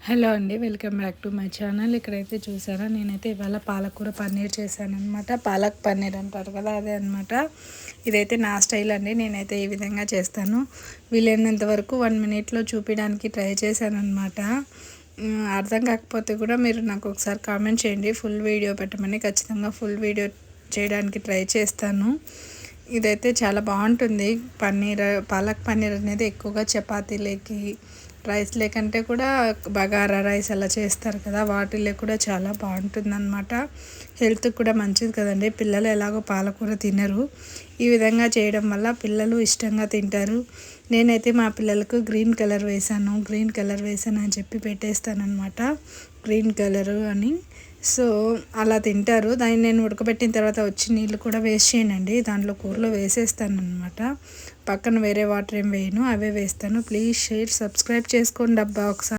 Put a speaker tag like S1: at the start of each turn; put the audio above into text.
S1: Hello అండి, welcome back to my channel. ఇక్కడైతే చూసారా, నేనైతే ఇవాళ పాలకూర పన్నీర్ చేశాను అనమాట. పాలక్ పన్నీర్ అంటారు కదా, అదే అనమాట. ఇదైతే నా స్టైల్ అండి, నేనైతే ఈ విధంగా చేస్తాను. వీలైనంత వరకు 1 మినిట్లో చూపించడానికి ట్రై చేశాను అనమాట. అర్థం కాకపోతే కూడా మీరు నాకు ఒకసారి కామెంట్ చేయండి, ఫుల్ వీడియో పెట్టమని. ఖచ్చితంగా ఫుల్ వీడియో చేయడానికి ట్రై చేస్తాను. ఇదైతే చాలా బాగుంటుంది. పాలక్ పన్నీర్ అనేది ఎక్కువగా చపాతీలోకి, రైస్ లేకంటే కూడా బగారా రైస్ అలా చేస్తారు కదా, వాటిల్లో కూడా చాలా బాగుంటుంది అనమాట. హెల్త్కి కూడా మంచిది కదండి. పిల్లలు ఎలాగో పాలకూర తినరు, ఈ విధంగా చేయడం వల్ల పిల్లలు ఇష్టంగా తింటారు. నేనైతే మా పిల్లలకు గ్రీన్ కలర్ వేసాను అని చెప్పి పెట్టేస్తానమాట, గ్రీన్ కలరు అని. సో అలా తింటారు. దాన్ని నేను ఉడకబెట్టిన తర్వాత వచ్చి నీళ్ళు కూడా వేస్ట్ చేయనండి, దాంట్లో కూరలో వేసేస్తాను అనమాట. పక్కన వేరే వాటర్ ఏం వేయను, అవే వేస్తాను. ప్లీజ్ షేర్, సబ్స్క్రైబ్ చేసుకోండి అబ్బా ఒకసారి.